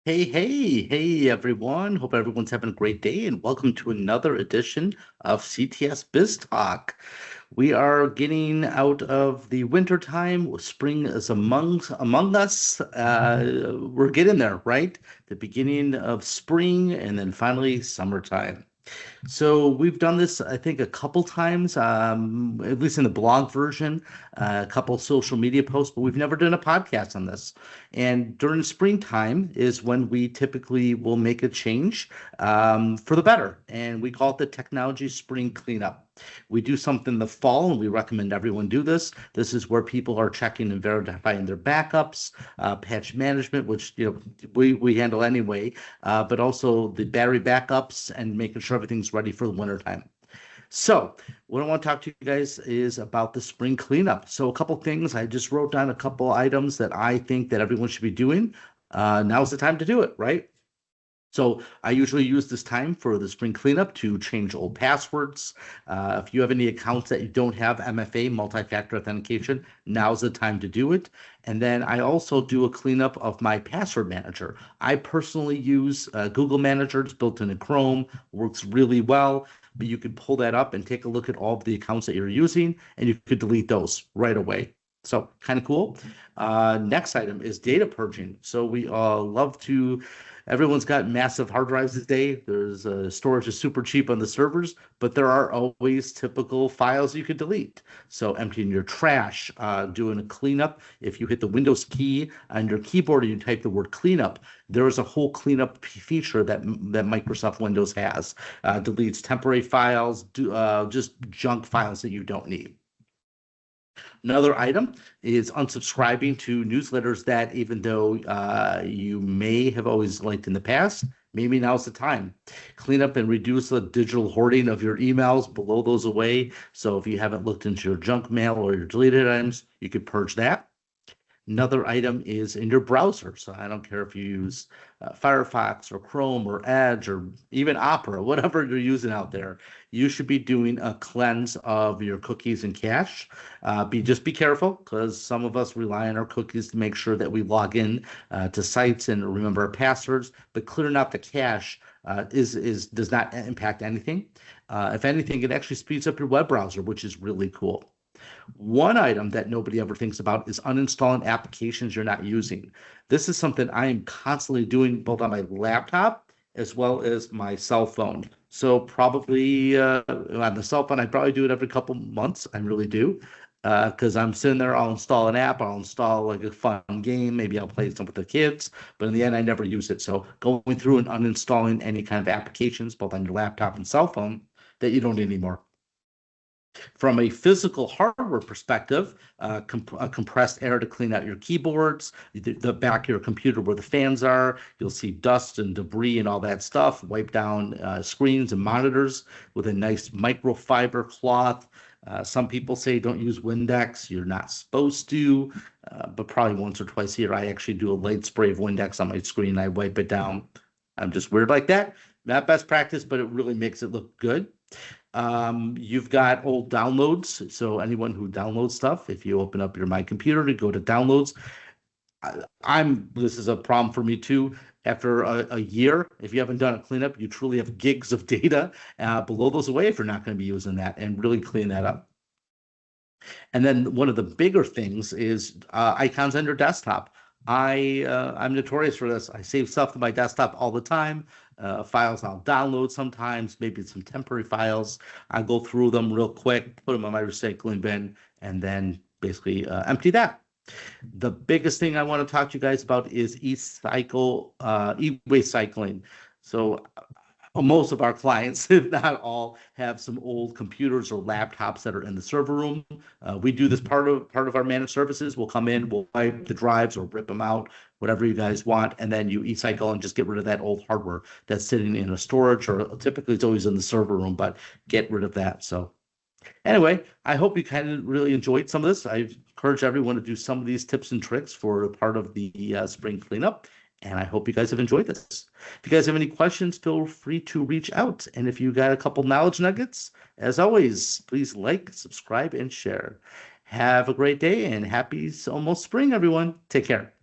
Hey, everyone. Hope everyone's having a great day and welcome to another edition of CTS Biz Talk. We are getting out of the winter time. Spring is among us. We're getting there, right? The beginning of spring and then finally summertime. So we've done this, I think, a couple times, at least in the blog version, a couple social media posts, but we've never done a podcast on this. And during springtime is when we typically will make a change for the better. And we call it the technology spring cleanup. We do something in the fall, and we recommend everyone do this. This is where people are checking and verifying their backups, patch management, which we handle anyway, but also the battery backups and making sure everything's ready for the wintertime. So, what I want to talk to you guys is about the spring cleanup. So, a couple things. I just wrote down a couple items that I think that everyone should be doing. Now's the time to do it, right? So I usually use this time for the spring cleanup to change old passwords. If you have any accounts that you don't have MFA, multi-factor authentication, now's the time to do it. And then I also do a cleanup of my password manager. I personally use Google Manager. It's built into Chrome, works really well. But you can pull that up and take a look at all of the accounts that you're using, and you could delete those right away. So kind of cool. Next item is data purging. So we love to everyone's got massive hard drives these days. There's storage is super cheap on the servers, but there are always typical files you could delete. So emptying your trash, doing a cleanup. If you hit the Windows key on your keyboard and you type the word cleanup, there is a whole cleanup feature that Microsoft Windows has. Deletes temporary files, just junk files that you don't need. Another item is unsubscribing to newsletters that, even though you may have always liked in the past, maybe now's the time. Clean up and reduce the digital hoarding of your emails, blow those away. So if you haven't looked into your junk mail or your deleted items, you could purge that. Another item is in your browser. So I don't care if you use Firefox or Chrome or Edge or even Opera, whatever you're using out there, you should be doing a cleanse of your cookies and cache. Just be careful because some of us rely on our cookies to make sure that we log in to sites and remember our passwords. But clearing out the cache does not impact anything. If anything, it actually speeds up your web browser, which is really cool. One item that nobody ever thinks about is uninstalling applications you're not using. This is something I am constantly doing both on my laptop as well as my cell phone. So probably on the cell phone, I probably do it every couple months. I really do. Because I'm sitting there, I'll install an app, I'll install like a fun game, maybe I'll play some with the kids, but in the end, I never use it. So going through and uninstalling any kind of applications, both on your laptop and cell phone, that you don't need anymore. From a physical hardware perspective, compressed air to clean out your keyboards, the back of your computer where the fans are. You'll see dust and debris and all that stuff. Wipe down screens and monitors with a nice microfiber cloth. Some people say don't use Windex. You're not supposed to, but probably once or twice a year, I actually do a light spray of Windex on my screen. I wipe it down. I'm just weird like that. Not best practice, but it really makes it look good. You've got old downloads. So anyone who downloads stuff, if you open up your My Computer to go to downloads, this is a problem for me too. After a year, if you haven't done a cleanup, you truly have gigs of data. Blow those away if you're not going to be using that and really clean that up. And then one of the bigger things is icons on your desktop. I'm notorious for this. I save stuff to my desktop all the time. Files I'll download sometimes, maybe some temporary files. I go through them real quick, put them in my recycling bin, and then basically empty that. The biggest thing I want to talk to you guys about is e-waste cycling. So most of our clients, if not all, have some old computers or laptops that are in the server room. We do this part of our managed services. We'll come in, we'll wipe the drives or rip them out, whatever you guys want, and then you e-cycle and just get rid of that old hardware that's sitting in a storage, or typically it's always in the server room, but get rid of that. So anyway, I hope you kind of really enjoyed some of this. I encourage everyone to do some of these tips and tricks for part of the spring cleanup. And I hope you guys have enjoyed this. If you guys have any questions, feel free to reach out. And if you got a couple knowledge nuggets, as always, please like, subscribe, and share. Have a great day and happy almost spring, everyone. Take care.